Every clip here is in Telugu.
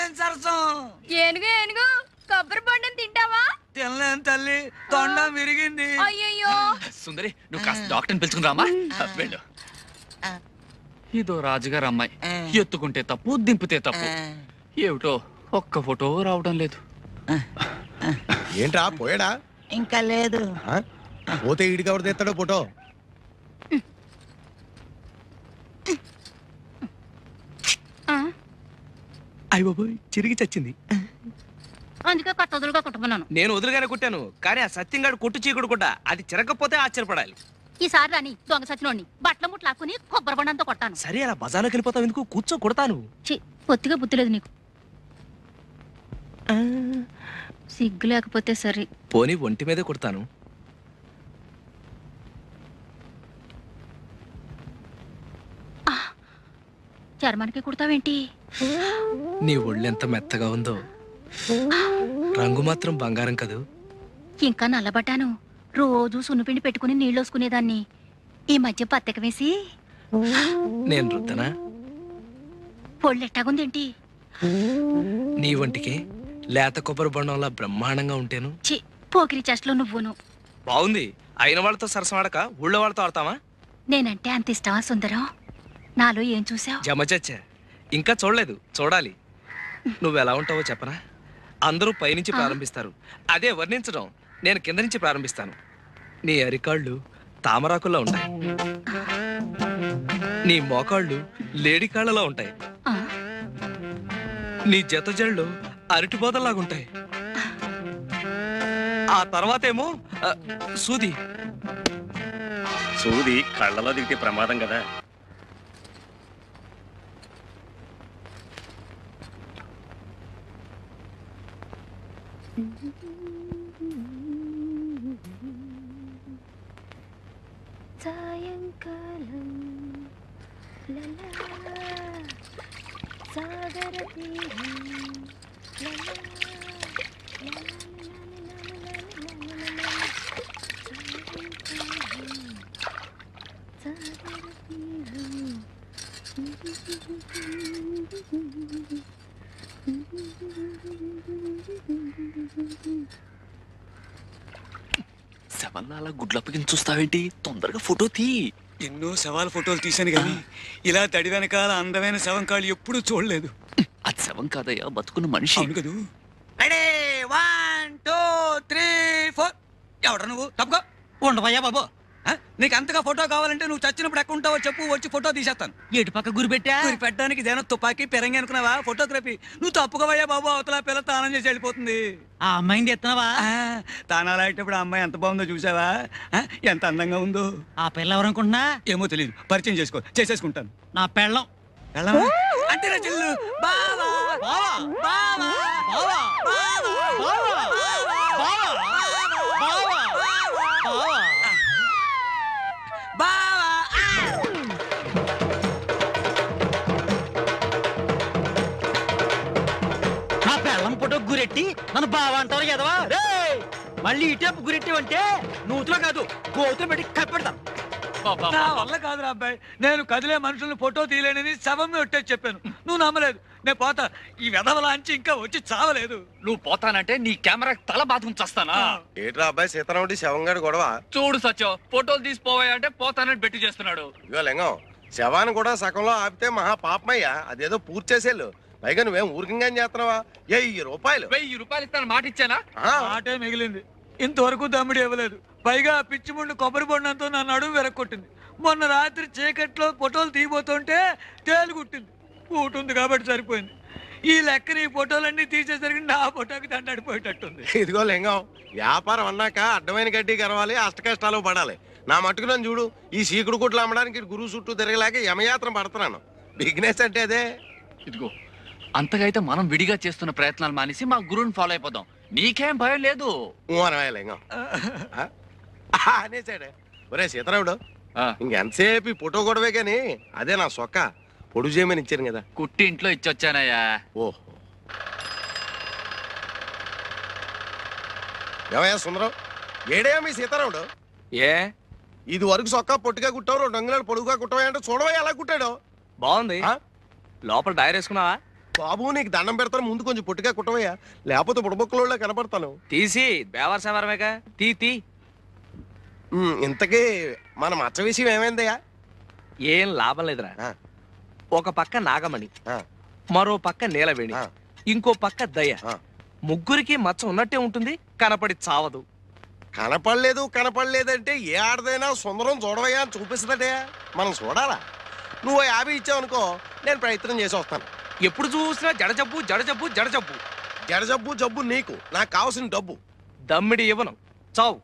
ఏం సరసం? ఏనుగు ఏనుగు కొబ్బరి బొండం తింటావా? తినలేను తల్లి, తొండం విరిగింది. అయ్యయ్యో. సుందరి నువ్వు కాస్త డాక్టర్ని పిలుచుకుని రామా. వెళ్ళు. ఇదో రాజుగారు అమ్మాయి, ఎత్తుకుంటే తప్పు దింపితే తప్పు. ఏమిటో ఒక్క ఫోటో రావడం లేదు. ఏంట్రా పోయాడా? ఇంకా లేదు. పోతే ఈడికి ఎవరు తెస్తాడో ఫోటో? అయ్య బాబోయ్, చిరిగి చచ్చింది. అందుకే కట్టదులుగా కుట్టుకున్నాను. నేను వదులుగానే కుట్టాను, కానీ ఆ సత్యంగాడు కొట్టు చీకుడు కూడా అది చిరగకపోతే ఆశ్చర్యపడాలి. ఈసారి రాని దొంగ సచ్చినోడిని బట్టల ముట్లు లాక్కుని కొబ్బరి బొండంతో కొట్టాను. సరే అలా బజార్లోకి వెళ్ళిపోతావు ఎందుకు? కూర్చో కొడతాను. పొత్తిగా బుద్ధి లేదు నీకు. సిగ్గు లేకపోతే సరే. పోనీ ఒంటి మీదే కొడతాను. చర్మానికి కుడతావేంటి? నీ ఒళ్ళెంత మెత్తగా ఉందో, రంగు మాత్రం బంగారం కదూ. ఇంకా నల్లబడ్డాను. రోజు సున్నుపిండి పెట్టుకుని నీళ్ళు వసుకునేదాన్ని. ఈ మధ్య పత్తెక వేసి నేను రుద్దనా? పొళ్ళెట్టాగుందేంటి? నీ ఒంటికి లేత కొబ్బరి బొండంలా బ్రహ్మాండంగా ఉంటేను. చి పోకిరి చెస్ట్లో నువ్వును. బాగుంది. అయిన వాళ్ళతో సరసమాడక ఊళ్ళో వాళ్ళతో ఆడతావా? నేనంటే అంత ఇష్టమా సుందరం? నాలో ఏం చూసావు? జమచచ్చా, ఇంకా చూడలేదు, చూడాలి. నువ్వెలా ఉంటావో చెప్పనా? అందరూ పైనుంచి ప్రారంభిస్తారు, అదే వర్ణించడం నేను కింద నుంచి ప్రారంభిస్తాను. నీ అరికాళ్ళు తామరాకుల్లో ఉంటాయి, నీ మోకాళ్ళు లేడికాళ్ళలా ఉంటాయి, నీ జత జళ్ళు అరటిబోదల్లాగుంటాయి. ఆ తర్వాతేమో సూది. సూది కళ్ళలో దిగితే ప్రమాదం కదా. సాయంకాలం సాగర శవన్నాల గుడ్లప్పగిని చూస్తావేంటి? తొందరగా ఫోటో తీ. ఎన్నో శవాల ఫోటోలు తీశాను కానీ ఇలా తడి వెనకాల అందమైన శవం కాళ్ళు ఎప్పుడూ చూడలేదు. అది శవం కాదయ్యా, బతుకున్న మనిషి. అవును కదూ. 1 2 3 4. ఎవడ నువ్వు? తప్పుకో. ఉండవయ్యా బాబు. నీకు అంతగా ఫోటో కావాలంటే నువ్వు చచ్చినప్పుడు ఎక్కడ ఉంటావో చెప్పు, వచ్చి ఫోటో తీసేస్తాను. ఏటు పక్క గురి పెట్టా? గురి పెట్టడానికి ఇదేనా తుపాకీ పెరంగి అనుకున్నావా? ఫోటోగ్రఫీ. నువ్వు తప్పుకోవయ్యా బాబు, అవతల పిల్ల తానం చేసి వెళ్ళిపోతుంది. ఆ అమ్మాయిని ఎత్తున్నావా? తానాలు ఆడేటప్పుడు ఆ అమ్మాయి ఎంత బాగుందో చూసావా? ఎంత అందంగా ఉందో. ఆ పిల్ల ఎవరనుకుంటున్నా? ఏమో తెలియదు, పరిచయం చేసేసుకుంటాను. నా పెళ్ళం. అంటే నా చెల్లు. బావా బావా బావా బావా బావా బావా. నా పెళ్ళం ఫోటో గురెట్టి నన్ను బావ అంటారు కదవా? మళ్ళీ ఇటేపు గురెట్టివంటే నూతులో కాదు గోతులు పెట్టి కప్పెడతాను. నా వల్ల కాదురా అబ్బాయి, నేను కదిలే మనుషులను ఫోటో తీయలేనని శవం ఒట్టేసి చెప్పాను. నువ్వు నమ్మలేదు. నేను పోతా. ఈ వెధవలాంచి ఇంకా వచ్చి చావలేదు. నువ్వు పోతానంటే నీ కెమెరా తల బాధుకుని చస్తానా? ఏట్రా అబ్బాయి సీతారాముడి శవంగాడు గొడవ? చూడు సత్యం, ఫోటోలు తీసిపోవాయంటే పోతానని బెట్టి చేస్తున్నాడు. ఇగో లింగం, శవాన్ని కూడా సగంలో ఆపితే మహా పాపమయ్యా. అదేదో పూర్తి చేసేళ్ళు. పైగా నువ్వేం ఊరికంగా చేస్తున్నావా? 1000 రూపాయలు. 1000 రూపాయలు ఇస్తాను మాట ఇచ్చానా? ఆటే మిగిలింది. ఇంతవరకు దమ్ముడు ఇవ్వలేదు. పైగా పిచ్చి ముందు కొబ్బరి బొండంతో నా నడుము వెరక్కొట్టింది. మొన్న రాత్రి చీకట్లో ఫోటోలు తీయబోతుంటే తేలుగుట్టింది. ఉంటుంది కాబట్టి సరిపోయింది. ఈ లెక్కన ఈ ఫోటోలన్నీ తీసేసరికి నా ఫోటోకి దండడిపోయేటట్టుంది. ఇదిగో లింగం, వ్యాపారం అన్నాక అడ్డమైన గడ్డి కరవాలి, అష్ట కష్టాలు పడాలి. నా మట్టుకు నన్ను చూడు, ఈ సీకుడు కుట్లు అమ్మడానికి గురువు చుట్టూ తిరగలేక యమయాత్ర పడుతున్నాను. బిజినెస్ అంటే అదే. ఇదిగో, అంతగా అయితే మనం విడిగా చేస్తున్న ప్రయత్నాలు మానేసి మా గురువుని ఫాలో అయిపోదాం. నీకేం భయం లేదు. లింగం అనేసాడే. ఒరే సీతారాముడు, ఇంకెంతసేపు ఈ ఫోటో గొడవే గాని అదే నా సొక్క పొడుగు చేయమని ఇచ్చాను కదా. కుట్టి ఇంట్లో ఇచ్చొచ్చానయ్యా. ఓహో, ఏమయ్యా సుందరం, ఏడేయా మీ సీతారాముడు? ఏ ఇది వరకు సొక్క పొట్టిగా కుట్టావు, 2 అంగుళాలు పొడుగుగా కుట్టవా అంటే చూడవా ఎలా కుట్టాడు. బాగుంది. లోపల డైర్ వేసుకున్నావా? బాబు నీకు దండం పెడతాను, ముందు కొంచెం పొట్టిగా కుట్టవయ్యా, లేకపోతే బుడబొక్కలో కనపడతాను. తీసి బేవర్సవరమేగా తీ. ఇంతకీ మన మచ్చ విషయం ఏమైందయ్యా? ఏం లాభం లేదురా. ఒక పక్క నాగమణి, మరో పక్క నీలవేణి, ఇంకో పక్క దయ. ముగ్గురికి మచ్చ ఉన్నట్టే ఉంటుంది, కనపడి చావదు. కనపడలేదంటే ఏ ఆడదైనా సుందరం చూడవయ్యా అని చూపిస్తుందటే, మనం చూడాలా? నువ్వు 50 ఇచ్చావనుకో, నేను ప్రయత్నం చేసి వస్తాను. ఎప్పుడు చూసినా జడజబ్బు జడజబ్బు జడజబ్బు. జబ్బు నీకు, నాకు కావాల్సిన డబ్బు. దమ్మిడి ఇవ్వను, చావు.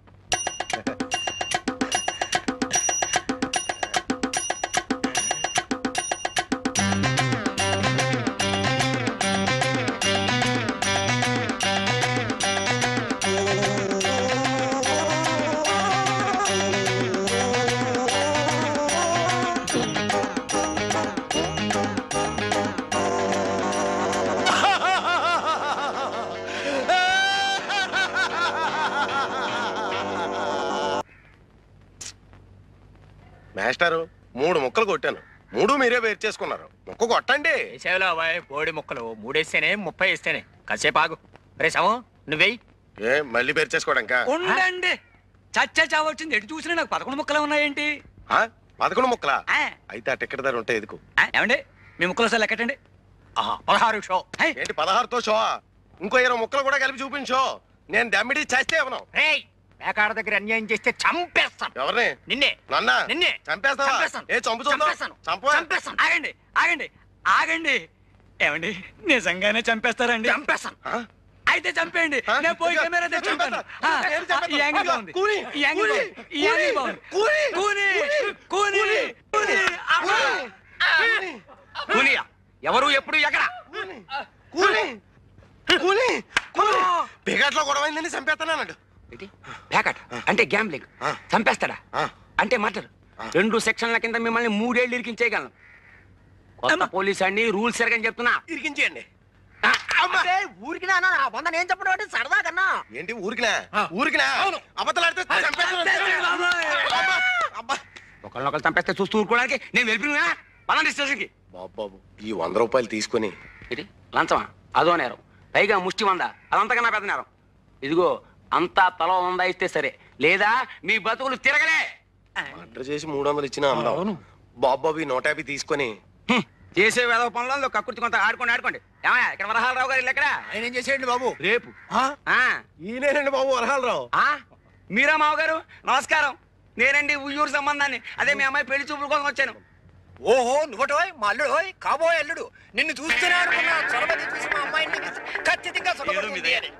మాస్టారు 3 ముక్కలు కొట్టాను, 3 మీరే వేరు చేసుకున్నారు. ముక్క కొట్టండి. వేసేవలో కోడి ముక్కలు 3 వేస్తేనే 30 వేస్తేనే. కాసేపు ఆగు. రే సమో నువ్వేయి. ఏ మళ్ళీ వేరు చేసుకోవడానికా? ఉండండి, చచ్చా చావచ్చింది. ఎటు చూసినా నాకు 11 ముక్కలు ఉన్నాయేంటి? 11 ముక్కలా? అయితే ఆ టికెట్ ధర ఉంటాయి ఎదుకు. ఏమండి మీ ముక్కలు సార్ లెక్కటండి. 16 షో. ఏంటి 16తో షో? ఇంకో 20 ముక్కలు కూడా కలిపి చూపించో. నేను దమ్మిడి చేస్తే ఇవ్వను. పేకాడ దగ్గర అన్యాయం చేస్తే చంపేస్తాను. ఎవరిని? నిన్నే. నన్నా? నిన్నే చంపేస్తావా? ఏ చంపు చూద్దాం. చంపేస్తాను. ఆగండి. ఏమండి నిజంగానే చంపేస్తారండి? చంపేస్తాను. అయితే చంపేయండి, నేను పోయి కెమెరా తెచ్చుకుంటాను. ఈ యాంగిల్ బాగుంది, ఈ యాంగిల్ బాగుంది. కూలియా? ఎవరు ఎప్పుడు ఎక్కడ? బిగాట్లో గొడవైందని చంపేస్తానన్నాడు. పేకాట అంటే గ్యాంబ్లింగ్. చంపేస్తాడా? అంటే మటర్. 2 సెక్షన్ల కింద మిమ్మల్ని 3 ఏళ్ళు ఇరికించేయగలను. కొత్త పోలీస్ అండి, రూల్స్ సరిగ్గా చెప్తున్నా. ఇరికించేయండి. ఊరికి నేను చెప్పడం అంటే సరదా కన్నా. ఏంటి ఊరికినా అబద్ధలాడితే ఒకళ్ళనొకళ్ళు చంపేస్తే చూస్తూ ఊరుకోవడానికి నేను వెళ్ళిపోయినా పలాంటి స్టేషన్కి. బాబు ఈ 100 రూపాయలు తీసుకొని. ఏంటి లంచమా? అదో నేరం, పైగా ముష్టి 100. అదంతకన్నా పెద్ద నేరం. ఇదిగో అంతా తల 100 ఇస్తే సరే, లేదా మీ బతుకులు తిరగలే. ఆర్డర్ చేసి 300 ఇచ్చిన అందం. బాబు ఈ 150 తీసుకొని చేసే వేద పనులలో కక్కుర్తి కొంత ఆడుకోండి. ఏమయ్యా ఇక్కడ వరహాలరావు గారు ఇల్లు ఎక్కడ? ఆయన ఏం చేసేయండి బాబు? రేపు. ఈయనేనండి బాబు వరహాలరావు. మీరా మావగారు? నమస్కారం. నేనండి ఉయ్యూరు సంబంధాన్ని. అదే మీ అమ్మాయి పెళ్లి చూపుల కోసం వచ్చాను. ఓహో నువ్వటోయ్ మా అల్లుడు, కాబోయే అల్లుడు. నిన్ను చూస్తేనే అనుకున్నా చొరబడి చూసి మా అమ్మాయిని ఖచ్చితంగా చొరబడుతుంది అని.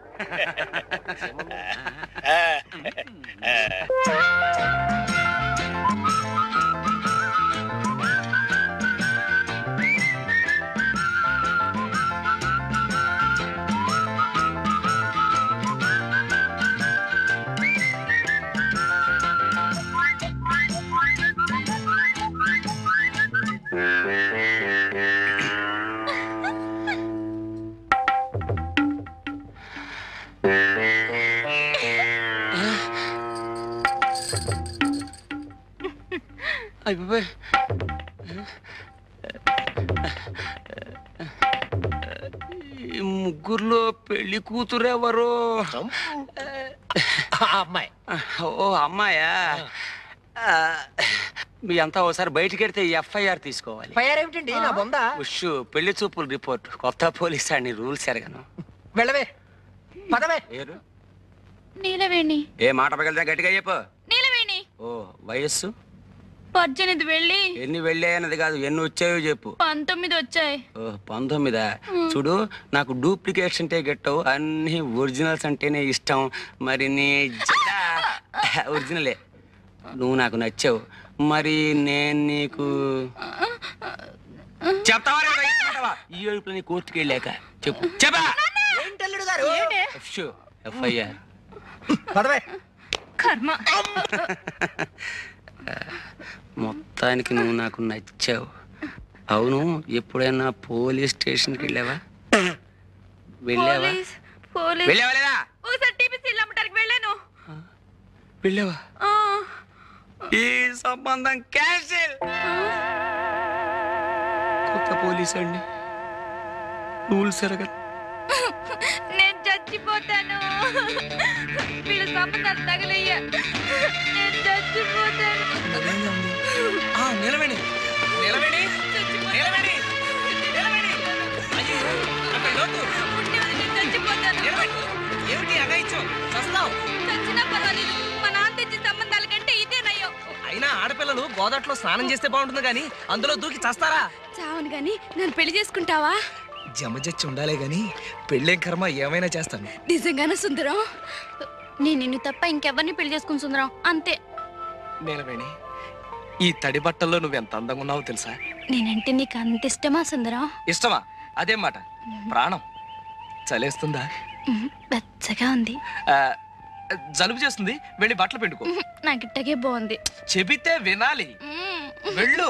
ముగ్గురులో పెళ్లి కూతురెవరు? అమ్మాయి. ఓ అమ్మాయా? మీ అంతా ఒకసారి బయటికి వెళ్తే FIR తీసుకోవాలి. ఏమిటండి నా బొందా? ఉష్ పెళ్లి చూపుల రిపోర్ట్. కొత్త పోలీస్ అని రూల్స్ ఎరగను. వెళ్ళవే పదవే. నీలవేణి. ఏ మాట పగలితే గట్టిగా చెప్పు. నీలవేణి. ఓ వయస్సు? 18 వెళ్ళి. ఎన్ని వెళ్ళాయన్నది కాదు, ఎన్ని వచ్చాయో చెప్పు. 19 వచ్చాయి. ఓ 19. చూడు, నాకు డూప్లికేట్స్ అంటే గెట్టవు, అన్ని ఒరిజినల్స్ అంటేనే ఇష్టం. మరి నీ ఒరిజినలే. నువ్వు నాకు నచ్చావు, మరి నేను నీకు చెప్తావా? ఈ ఏడుపులో నీ కోర్టుకి వెళ్ళాక చెప్పు. చెప్పా ఏంటల్లుడు గారు? FIR. పదవే. కర్మ. మొత్తానికి నువ్వు నాకు నచ్చావు. అవును, ఎప్పుడైనా పోలీస్ స్టేషన్కి వెళ్ళావా? వెళ్ళావా? వెళ్ళావా లేదా? వెళ్ళావా? ఈ సంబంధం క్యాన్సిల్. కొత్త పోలీస్ అండి, రూల్స్ ఎరగ నేను చచ్చిపోతాను. వీళ్ళ సంబంధాలు తగలయ్యా. నేను చచ్చిపోతాను. నిలవేణి నిలవేణి నిలవేణి నిలవేణి అయ్యో అక్కడ లోతు చచ్చిపోతాను. ఏమిటి అగాయిచ్చో చస్తావు? చచ్చినా పర్వాలేదు. మా నాన్న తెచ్చిన సంబంధాల కంటే ఇదేనయ్యో. అయినా ఆడపిల్లలు గోదాట్లో స్నానం చేస్తే బాగుంటుంది గాని అందులో దూకి చస్తారా? చావును గాని నన్ను పెళ్లి చేసుకుంటావా? జమజచ్చి ఉండాలే గాని పెళ్ళేం కర్మ ఏమైనా చేస్తాను. నిజంగానే సుందరం? నేను నిన్ను తప్ప ఇంకెవరిని పెళ్లి చేసుకుని సుందరం అంతే. నీలవేణి ఈ తడి బట్టల్లో నువ్వెంత అందంగా ఉన్నావో తెలుసా? నేనంటే నీకు అంత ఇష్టమా సుందరం? ఇష్టమా? అదేం మాట. ప్రాణం. చలేస్తుందా? వెచ్చగా ఉంది. జలుబు చేస్తుంది, వెళ్ళి బట్టలు పిండుకో. నాకు ఇట్టగే బాగుంది. చెబితే వినాలి. వెళ్ళు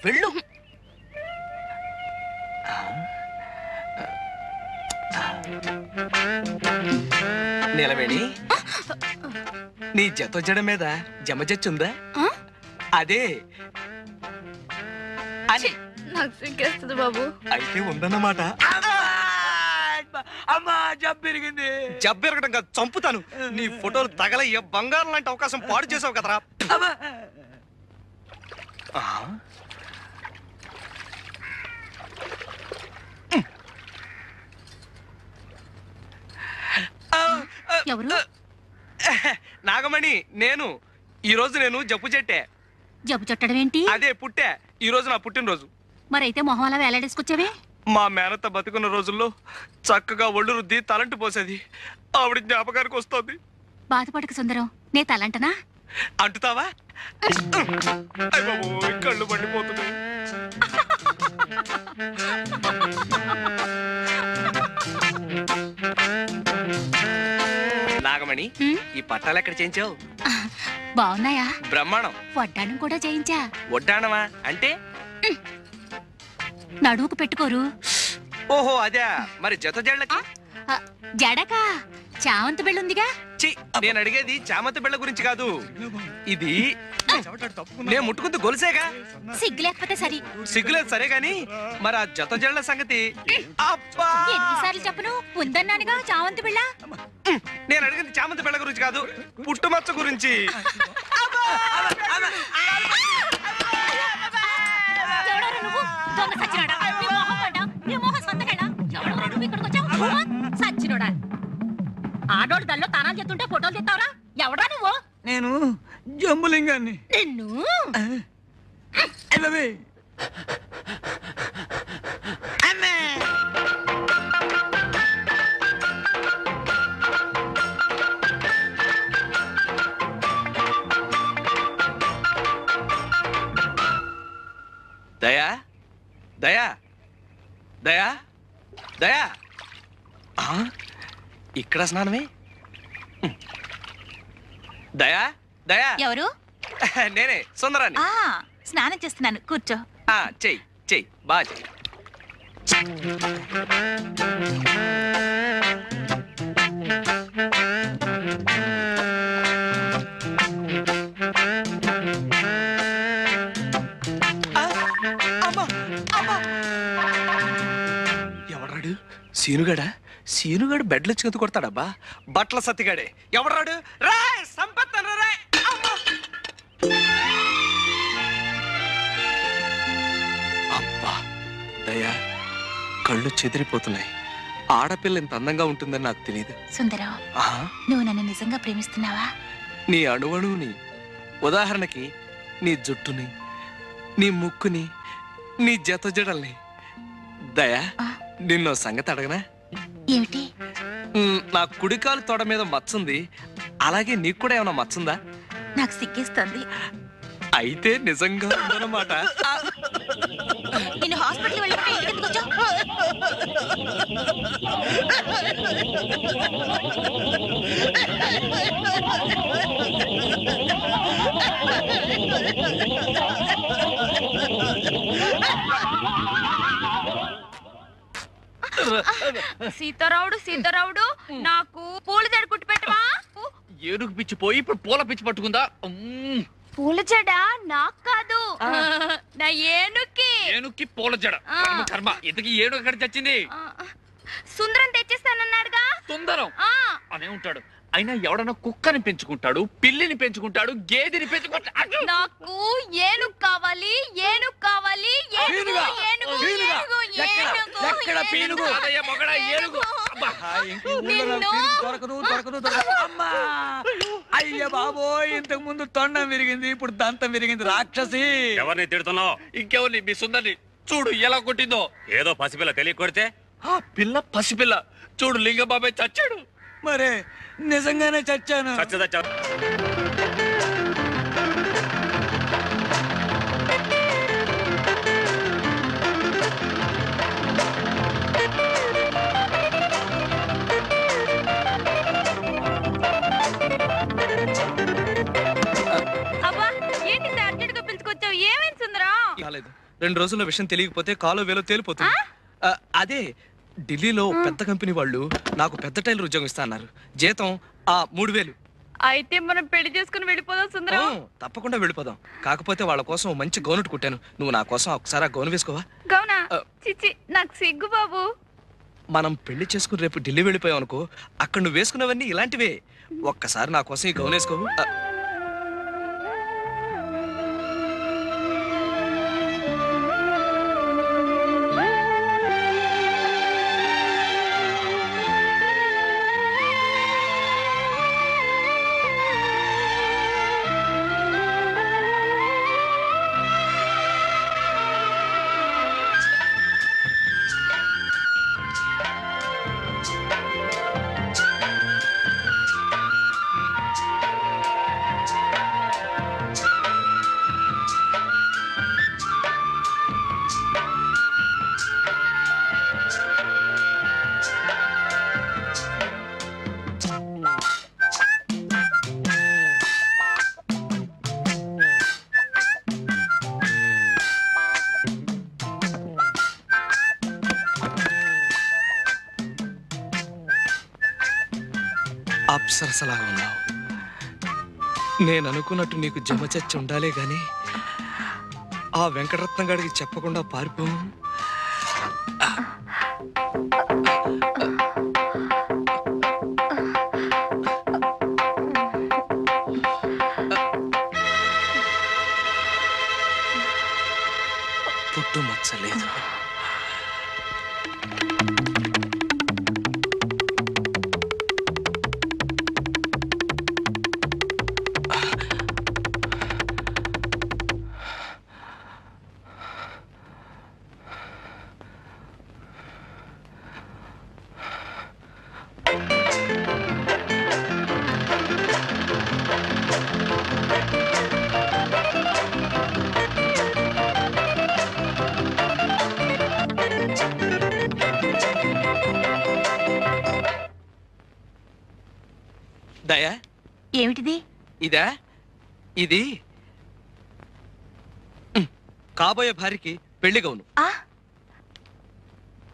వెళ్ళు. నిలవేణి నీ జడ మీద జమజచ్చుందా? అదే అని నాకు సిగ్గేస్తుంది బాబు. అయితే ఉందన్నమాట. అమ్మా జబ్బిరిగింది. జబ్బెరగడం కాదు, చంపుతాను. నీ ఫోటోలు తగలయ్య బంగారం లాంటి అవకాశం పాడు చేసావు కదరా. ఎవరు? నాగమణి నేను. ఈ రోజు నేను జబ్బు చెట్టే. జబ్బు చుట్టడం ఏంటి? అదే పుట్టా. ఈ రోజు నా పుట్టినరోజు. మరైతే మొహం అలా వేలాడేసుకొచ్చావే? మా మేనత్త బతుకున్న రోజుల్లో చక్కగా ఒళ్ళు రుద్ది తలంటు పోసేది. ఆవిడ జ్ఞాపకానికి వస్తుంది. బాధపడక సుందరం, నే తలంటనా? అంటుతావా? అయ్ బాబోయ్, కళ్ళు మండిపోతున్నాయి. నాగమణి ఈ పట్టాలు ఎక్కడ చేయించావు? బాగున్నాయా? బ్రహ్మాండం. వడ్డాణం కూడా చేయించా. వడ్డాణమా అంటే? నడువుకు పెట్టుకోరు. ఓహో అదే. మరి జత జళ్ళకి? జడకా? చామంతి బిళ్ళుందిగా. చి, నేను అడిగేది చామంతి బిళ్ళ గురించి కాదు. ఇది నేను ముట్టుకుంది గొలుసేగా. సిగ్గు లేకపోతే సరి. సిగ్గులేదు సరే గాని మరి ఆ జత జళ్ళ సంగతి? అబ్బా, ఎన్నిసార్లు చెప్పను? ఉందన్నానుగా చామంతి బిళ్ళ. నేను అడిగింది చామంతి బిళ్ళ గురించి కాదు, పుట్టుమచ్చ గురించి. ఎవడరా నువ్వు? దొంగ సచ్చినోడా? నీ మొహం పడ్డా? నీ మొహం సంతకెళ్ళా? ఎవడరా నువ్వు ఇక్కడికి వచ్చావు? సచ్చినోడా? ఆడోడు దానిలో తానాలు చేస్తుంటే ఫోటోలు తీస్తావరా? ఎవడా నువ్వు? నేను జంబులింగాన్ని. నిన్ను దయా దయా దయా దయా. ఇక్కడ స్నానమే? దయా దయా. ఎవరు? నేనే సుందరాన్ని. స్నానం చేస్తున్నాను, కూర్చో. చెయ్యి చెయ్యి బాగా చెయ్యి. ఎవడాడు? సీనుగాడా? సీనుగాడు బెడ్లు చేతు కొడతాడబ్బా. బట్టల సత్తిగాడే. ఎవడాడు? రా సంపత్తను రా. అబ్బా దయా, కళ్ళు చెదిరిపోతున్నాయి. ఆడపిల్ల ఇంత అందంగా ఉంటుందని నాకు తెలియదు. సుందరం, నువ్వు నన్ను నిజంగా ప్రేమిస్తున్నావా? నీ అణువణువుని, ఉదాహరణకి నీ జుట్టుని, నీ ముక్కుని, నీ జత జడల్ని. దయా, నిన్నో సంగతి అడగనా? ఏమిటి? నా కుడికాలు తొడ మీద మచ్చుంది, అలాగే నీకు కూడా ఏమైనా మచ్చుందా? నాకు సిగ్గేస్తుంది. అయితే నిజంగా ఉందన్నమాట. నిన్ను హాస్పిటల్ వెళ్ళిపోయి ఎందుకు వచ్చావు? సీతారావుడు సీతారావుడు, నాకు పూల జడ కుట్టి పెట్టవా? ఏనుగు పిచ్చి పోయి ఇప్పుడు పూల పిచ్చి పట్టుకుందా? పూల జడ నాకు కాదు, నా ఏనుక్కి. ఏనుక్కి పూల జడ. కర్మ, ఇంతకీ ఏనుగు ఎక్కడ చచ్చింది? సుందరం తెచ్చేస్తానన్నాడుగా. సుందరం అనే ఉంటాడు. అయినా ఎవడన్నా కుక్కని పెంచుకుంటాడు, పిల్లిని పెంచుకుంటాడు, గేదెని పెంచుకుంటాడు. నాకు ఏనుగు కావాలి, ఏనుగు కావాలి, ఏనుగు, ఏనుగు, ఏనుగు, ఎక్కడ పీనుగు? ఏనుగు. అమ్మా అయ్య బాబోయ్, ఇంతకు ముందు తొండం విరిగింది, ఇప్పుడు దంతం విరిగింది. రాక్షసి. ఎవరిని తిడుతున్నావు? ఇంకెవరిని? మీ సుందరిని. చూడు ఎలా కొట్టిందో. ఏదో పసిపిల్ల తెలియ కొడితే ఆ పిల్ల పసిపిల్ల. చూడు లింగబాబాయ్ చచ్చాడు. మరే నిజంగానే చచ్చాను. అబ్బా ఏంటి అర్జెంట్ గా పిలుచుకొచ్చావు? ఏమైంది సుందరం? కాలేదు. 2 రోజుల్లో విషయం తెలియకపోతే కాలో వేలో తేలిపోతుంది. అదే ఢిల్లీలో పెద్ద కంపెనీ వాళ్ళు నాకు పెద్ద టైలర్ ఉద్యోగం ఇస్తా అన్నారు. జీతం 3000. అయితే మనం పెళ్లి చేసుకుని వెళ్ళిపోదాం సుందరం. తప్పకుండా వెళ్ళిపోదాం. కాకపోతే వాళ్ళ కోసం మంచి గౌను కుట్టాను. నువ్వు నా కోసం ఒకసారి ఆ గౌను వేసుకోవా? గౌనా? చిచ్చి నాకు సిగ్గు బాబు. మనం పెళ్లి చేసుకుని రేపు ఢిల్లీ వెళ్ళిపోయాం అనుకో, అక్కడ నువ్వు వేసుకున్నవన్నీ ఇలాంటివే. ఒక్కసారి నా కోసం ఈ గౌను వేసుకోవు? అప్సరసలాగా ఉన్నావు. నేను అనుకున్నట్టు నీకు జమ చచ్చి ఉండాలే గాని ఆ వెంకటరత్నం గారికి చెప్పకుండా పారిపోవు. పుట్టు మచ్చలేదు. దయా, ఏమిటిది? ఇదా? ఇది కాబోయే భార్యకి పెళ్లి గౌను.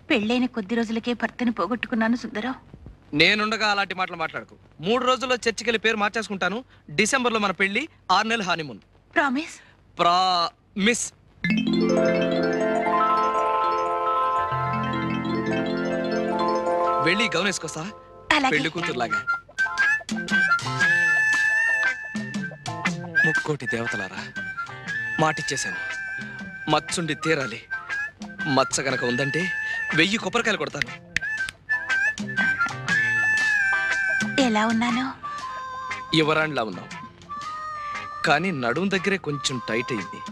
పెళ్ళైన కొద్ది రోజులకే భర్తని పోగొట్టుకున్నాను సుందరం. నేనుండగా అలాంటి మాటలు మాట్లాడకు. 3 రోజుల్లో చర్చికెళ్ళి పేరు మార్చేసుకుంటాను. డిసెంబర్లో మన పెళ్లి, 6 నెలలు హానిమూన్. ప్రామిస్? ప్రామిస్. వెళ్ళి గౌను వేసుకొస్తా, పెళ్లి కూతురులాగా. ముక్కోటి దేవతలారా, మాటిచ్చేశాను. మచ్చుండి తీరాలి. మచ్చ గనక ఉందంటే 1000 కొబ్బరికాయలు కొడతాను. ఎలా ఉన్నాను? యువరాణిలా ఉన్నావు, కానీ నడుం దగ్గరే కొంచెం టైట్ అయింది.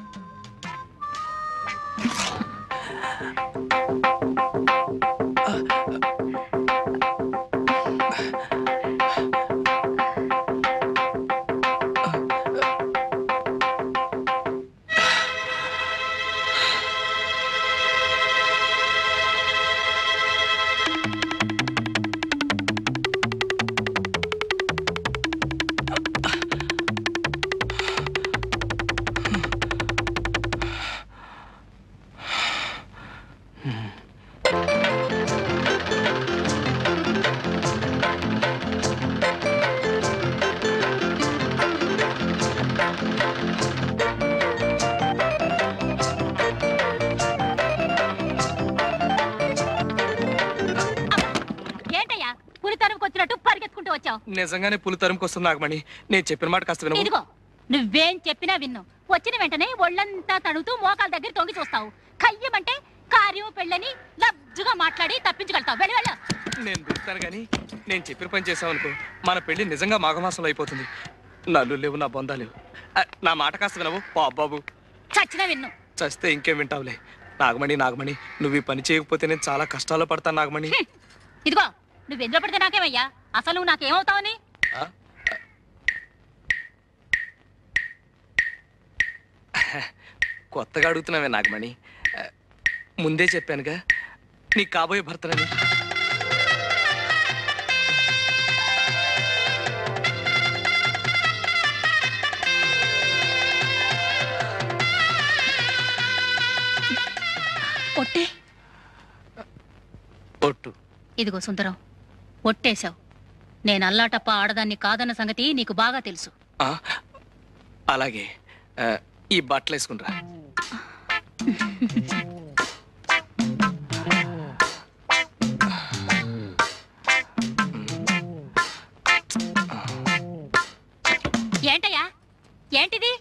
పులి తరుముకు వచ్చినట్టు పరిగెత్తుకుంటూ వచ్చావు? నిజంగానే పులి తరుముకు వస్తుంది నాగమణి. నేను చెప్పిన మాట కాస్త వినవు. ఇదిగో నువ్వేం చెప్పినా విన్ను. వచ్చిన వెంటనే ఒళ్ళంతా తడుతూ మోకాల దగ్గర తొంగి చూస్తావు. కయ్యమంటే కార్యం పెళ్ళని లబ్జుగా మాట్లాడి తప్పించగలుగుతావు. వెళ్ళి వెళ్ళ. నేను దొరుకుతాను కానీ నేను చెప్పిన పని చేసావనుకో మన పెళ్లి నిజంగా మాఘమాసంలో అయిపోతుంది. నల్లు లేవు, నా బొందా లేవు. నా మాట కాస్త వినవు బాబు. చచ్చినా విన్ను. చస్తే ఇంకేం వింటావులే. నాగమణి నాగమణి, నువ్వు ఈ పని చేయకపోతే నేను చాలా కష్టాల్లో పడతాను నాగమణి. ఇదిగో నువ్వు ఎందులో పడితే నాకేమయ్యా? అసలు నువ్వు నాకేమవుతావని? కొత్తగా అడుగుతున్నావే నాగమణి. ముందే చెప్పానుగా నీ కాబోయే భర్తనని. ఒట్టే. ఒట్టు. ఇదిగో సుందరం, ఒట్టేశావు. నేను అల్లాటప్ప ఆడదాన్ని కాదన్న సంగతి నీకు బాగా తెలుసు. అలాగే ఈ బట్టలు వేసుకుంటా. ఏంటయ్యా? ఏంటిది?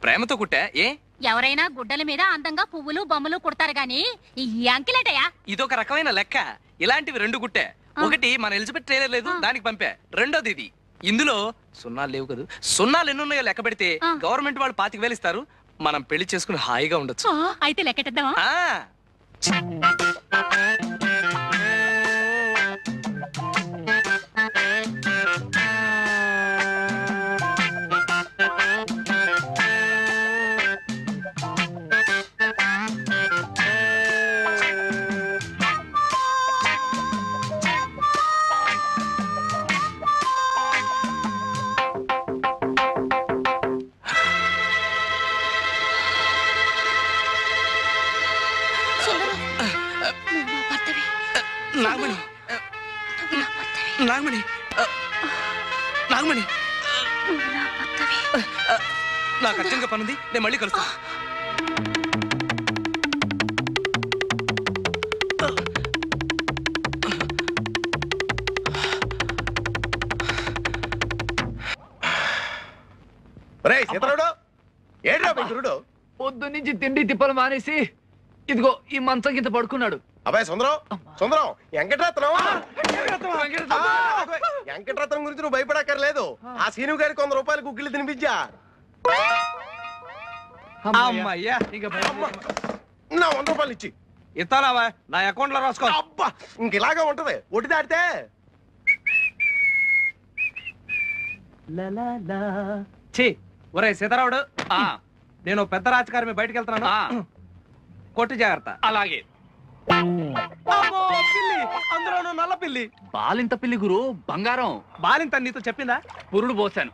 ప్రేమతో కుట్టా. ఏ ఎవరైనా గుడ్డల మీద అందంగా పువ్వులు బొమ్మలు కుడతారు గాని ఈ అంకిలేటయ్యా? ఇదొక రకమైన లెక్క. ఇలాంటివి 2 కుట్టా. ఒకటి మన ఎలిజబెత్ ట్రైలర్ లేదు, దానికి పంపా. రెండోది ఇది. ఇందులో సున్నాలు లేవు కదా. సున్నాలు ఎన్నున్నాయో లెక్క పెడితే గవర్నమెంట్ వాళ్ళు 25,000 ఇస్తారు. మనం పెళ్లి చేసుకుని హాయిగా ఉండొచ్చు. అయితే లెక్కెట్టేద్దామా? నాగమణి నాగమణి నాగమణి, నాకు అర్జెంట్గా పనుంది, నేను మళ్ళీ కలుస్తా. పొద్దు నుంచి తిండి తిప్పలు మానేసి ఇదిగో ఈ మంచం కింద పడుకున్నాడు. అబ్బాయి సుందరం, సుందరం, వెంకటరత్నం. వెంకటరత్నం గురించి నువ్వు భయపడక్కర్లేదు. ఆ సీను గారికి 100 రూపాయలు గుగ్గిళ్ళు తినిపించా. అమ్మయ్యా, నా 100 రూపాయలు ఇచ్చి ఇస్తానావా? నా అకౌంట్ లో రాసుకో. అబ్బా, ఇంక ఇలాగా ఉంటది. ఒట్టి దాడితే ఒరే సీతారావుడు, నేను పెద్ద రాజకారి బయటకు వెళ్తున్నాను. కొట్టి జాగ్రత్త. అలాగే. అందులోనూ నల్ల పిల్లి. బాలింత పిల్లి గురు, బంగారం. బాలింత నీతో చెప్పిందా? పురుడు పోసాను.